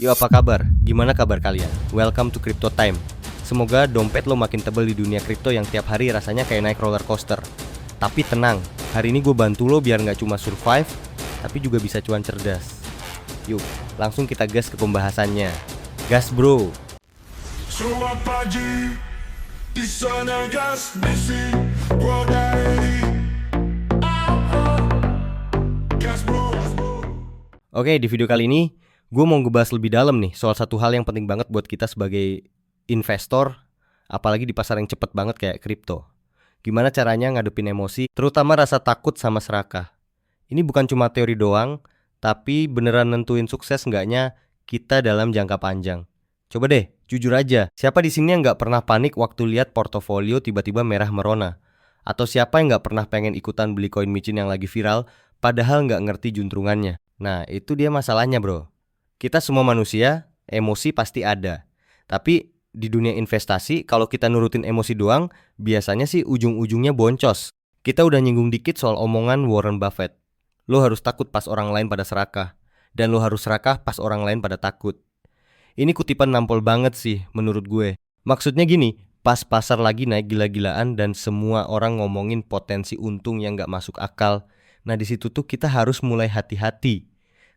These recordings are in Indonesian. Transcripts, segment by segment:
Yo, apa kabar? Gimana kabar kalian? Welcome to Crypto Time. Semoga dompet lo makin tebel di dunia kripto yang tiap hari rasanya kayak naik roller coaster. Tapi tenang, hari ini gue bantu lo biar nggak cuma survive, tapi juga bisa cuan cerdas. Yuk, langsung kita gas ke pembahasannya. Gas bro! Sulla pagina di sana gas misi Rodai Gas bro. Oke, di video kali ini gue mau ngebahas lebih dalam nih soal satu hal yang penting banget buat kita sebagai investor, apalagi di pasar yang cepet banget kayak kripto. Gimana caranya ngadepin emosi, terutama rasa takut sama serakah. Ini bukan cuma teori doang, tapi beneran nentuin sukses enggaknya kita dalam jangka panjang. Coba deh, jujur aja, siapa di sini yang nggak pernah panik waktu lihat portofolio tiba-tiba merah merona? Atau siapa yang nggak pernah pengen ikutan beli koin micin yang lagi viral, padahal nggak ngerti juntrungannya? Nah, itu dia masalahnya bro. Kita semua manusia, emosi pasti ada. Tapi di dunia investasi, kalau kita nurutin emosi doang, biasanya sih ujung-ujungnya boncos. Kita udah nyinggung dikit soal omongan Warren Buffett. Lo harus takut pas orang lain pada serakah. Dan lo harus serakah pas orang lain pada takut. Ini kutipan nampol banget sih menurut gue. Maksudnya gini, pas pasar lagi naik gila-gilaan dan semua orang ngomongin potensi untung yang gak masuk akal. Nah di situ tuh kita harus mulai hati-hati.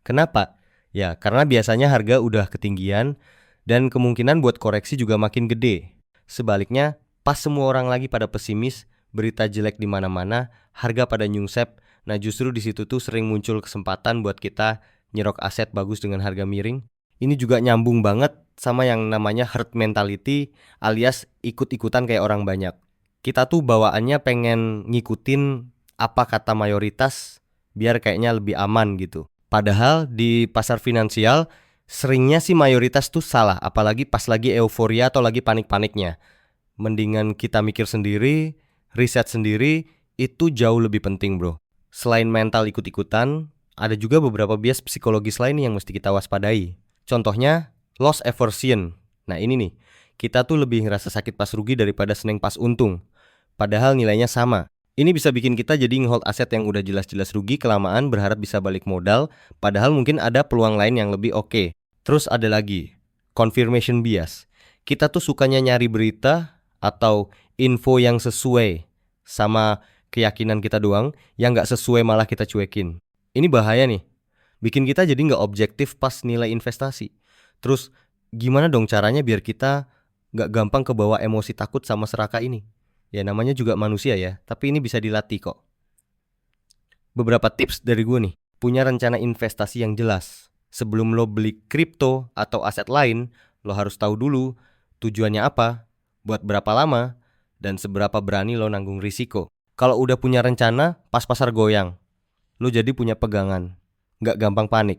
Kenapa? Ya, karena biasanya harga udah ketinggian dan kemungkinan buat koreksi juga makin gede. Sebaliknya, pas semua orang lagi pada pesimis, berita jelek di mana-mana, harga pada nyungsep. Nah, justru di situ tuh sering muncul kesempatan buat kita nyerok aset bagus dengan harga miring. Ini juga nyambung banget sama yang namanya herd mentality alias ikut-ikutan kayak orang banyak. Kita tuh bawaannya pengen ngikutin apa kata mayoritas biar kayaknya lebih aman gitu. Padahal di pasar finansial seringnya sih mayoritas tuh salah, apalagi pas lagi euforia atau lagi panik-paniknya. Mendingan kita mikir sendiri, riset sendiri, itu jauh lebih penting bro. Selain mental ikut-ikutan, ada juga beberapa bias psikologis lain yang mesti kita waspadai. Contohnya, loss aversion. Nah ini nih, kita tuh lebih ngerasa sakit pas rugi daripada seneng pas untung. Padahal nilainya sama. Ini bisa bikin kita jadi ngehold aset yang udah jelas-jelas rugi kelamaan berharap bisa balik modal, padahal mungkin ada peluang lain yang lebih oke. Terus ada lagi, confirmation bias. Kita tuh sukanya nyari berita atau info yang sesuai sama keyakinan kita doang, yang nggak sesuai malah kita cuekin. Ini bahaya nih, bikin kita jadi nggak objektif pas nilai investasi. Terus gimana dong caranya biar kita nggak gampang kebawa emosi takut sama serakah ini? Ya namanya juga manusia ya, tapi ini bisa dilatih kok. Beberapa tips dari gue nih, punya rencana investasi yang jelas. Sebelum lo beli kripto atau aset lain, lo harus tahu dulu tujuannya apa, buat berapa lama, dan seberapa berani lo nanggung risiko. Kalau udah punya rencana, pas pasar goyang, lo jadi punya pegangan, nggak gampang panik.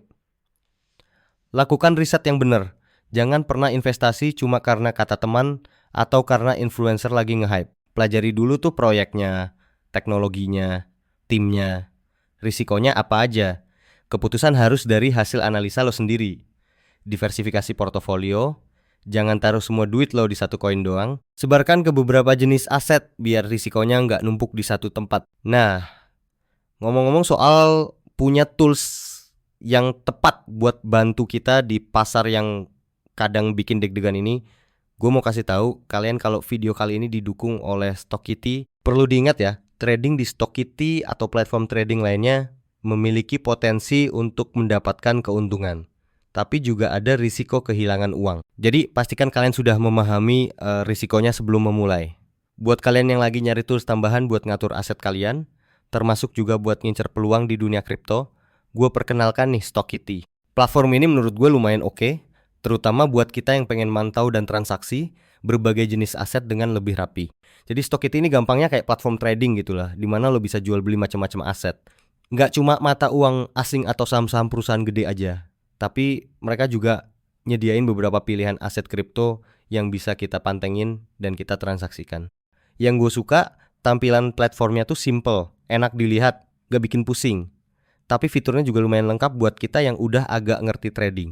Lakukan riset yang benar, jangan pernah investasi cuma karena kata teman atau karena influencer lagi nge-hype. Pelajari dulu tuh proyeknya, teknologinya, timnya, risikonya apa aja. Keputusan harus dari hasil analisa lo sendiri. Diversifikasi portofolio, jangan taruh semua duit lo di satu koin doang. Sebarkan ke beberapa jenis aset biar risikonya nggak numpuk di satu tempat. Nah, ngomong-ngomong soal punya tools yang tepat buat bantu kita di pasar yang kadang bikin deg-degan ini, gue mau kasih tahu kalian kalau video kali ini didukung oleh Stockity. Perlu diingat ya, trading di Stockity atau platform trading lainnya memiliki potensi untuk mendapatkan keuntungan, tapi juga ada risiko kehilangan uang. Jadi pastikan kalian sudah memahami risikonya sebelum memulai. Buat kalian yang lagi nyari tools tambahan buat ngatur aset kalian, termasuk juga buat ngincer peluang di dunia kripto, gue perkenalkan nih Stockity. Platform ini menurut gue lumayan oke, terutama buat kita yang pengen mantau dan transaksi berbagai jenis aset dengan lebih rapi. Jadi Stockity ini gampangnya kayak platform trading gitulah, dimana lo bisa jual beli macam-macam aset. Nggak cuma mata uang asing atau saham-saham perusahaan gede aja, tapi mereka juga nyediain beberapa pilihan aset kripto yang bisa kita pantengin dan kita transaksikan. Yang gue suka, tampilan platformnya tuh simple, enak dilihat, gak bikin pusing. Tapi fiturnya juga lumayan lengkap buat kita yang udah agak ngerti trading.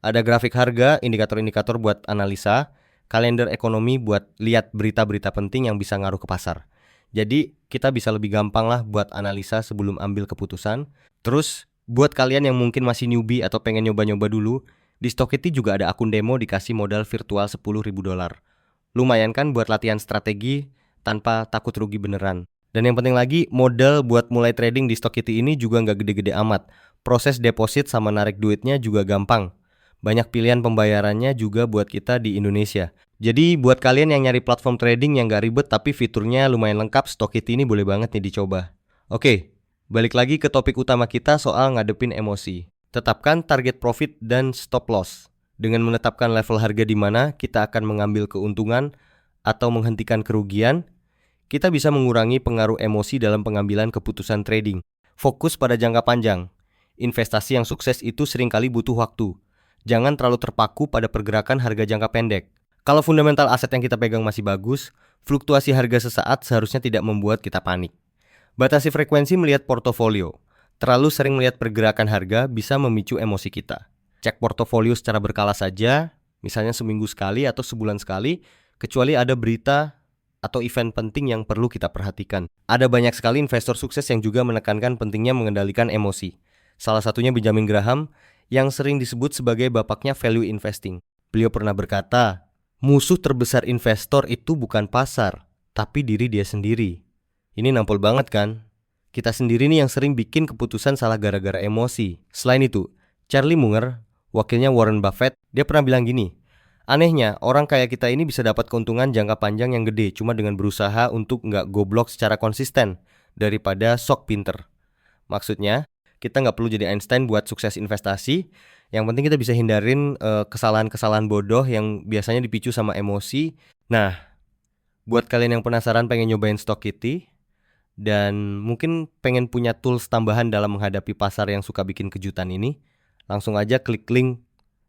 Ada grafik harga, indikator-indikator buat analisa, kalender ekonomi buat lihat berita-berita penting yang bisa ngaruh ke pasar. Jadi kita bisa lebih gampang lah buat analisa sebelum ambil keputusan. Terus buat kalian yang mungkin masih newbie atau pengen nyoba-nyoba dulu, Di Stockity juga ada akun demo dikasih modal virtual $10.000. Lumayan kan buat latihan strategi tanpa takut rugi beneran. Dan yang penting lagi, modal buat mulai trading di Stockity ini juga nggak gede-gede amat. Proses deposit sama narik duitnya juga gampang. Banyak pilihan pembayarannya juga buat kita di Indonesia. Jadi buat kalian yang nyari platform trading yang nggak ribet tapi fiturnya lumayan lengkap, Stockity ini boleh banget nih dicoba. Oke, balik lagi ke topik utama kita soal ngadepin emosi. Tetapkan target profit dan stop loss. Dengan menetapkan level harga di mana kita akan mengambil keuntungan atau menghentikan kerugian, kita bisa mengurangi pengaruh emosi dalam pengambilan keputusan trading. Fokus pada jangka panjang. Investasi yang sukses itu seringkali butuh waktu. Jangan terlalu terpaku pada pergerakan harga jangka pendek. Kalau fundamental aset yang kita pegang masih bagus, fluktuasi harga sesaat seharusnya tidak membuat kita panik. Batasi frekuensi melihat portofolio. Terlalu sering melihat pergerakan harga bisa memicu emosi kita. Cek portofolio secara berkala saja, misalnya seminggu sekali atau sebulan sekali, kecuali ada berita atau event penting yang perlu kita perhatikan. Ada banyak sekali investor sukses yang juga menekankan pentingnya mengendalikan emosi. Salah satunya Benjamin Graham yang sering disebut sebagai bapaknya value investing. Beliau pernah berkata, musuh terbesar investor itu bukan pasar, tapi diri dia sendiri. Ini nampol banget kan? Kita sendiri nih yang sering bikin keputusan salah gara-gara emosi. Selain itu, Charlie Munger, wakilnya Warren Buffett, dia pernah bilang gini, anehnya, orang kayak kita ini bisa dapat keuntungan jangka panjang yang gede cuma dengan berusaha untuk nggak goblok secara konsisten daripada sok pinter. Maksudnya, kita nggak perlu jadi Einstein buat sukses investasi. Yang penting kita bisa hindarin kesalahan-kesalahan bodoh yang biasanya dipicu sama emosi. Nah, buat kalian yang penasaran pengen nyobain Stockity dan mungkin pengen punya tools tambahan dalam menghadapi pasar yang suka bikin kejutan ini, langsung aja klik link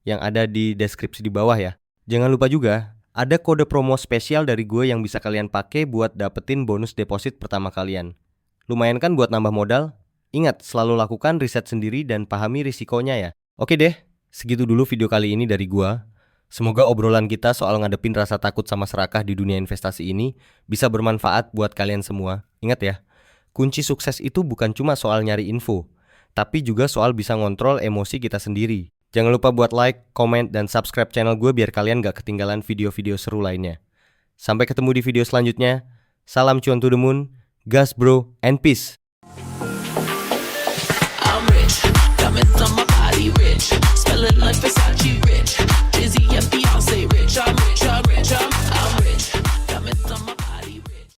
yang ada di deskripsi di bawah ya. Jangan lupa juga, ada kode promo spesial dari gue yang bisa kalian pakai buat dapetin bonus deposit pertama kalian. Lumayan kan buat nambah modal? Ingat, selalu lakukan riset sendiri dan pahami risikonya ya. Oke deh, segitu dulu video kali ini dari gue. Semoga obrolan kita soal ngadepin rasa takut sama serakah di dunia investasi ini bisa bermanfaat buat kalian semua. Ingat ya, kunci sukses itu bukan cuma soal nyari info, tapi juga soal bisa ngontrol emosi kita sendiri. Jangan lupa buat like, comment, dan subscribe channel gue biar kalian gak ketinggalan video-video seru lainnya. Sampai ketemu di video selanjutnya. Salam cuan to the moon, gas bro, and peace. I'm rich, diamonds on my body rich, smelling like Versace rich.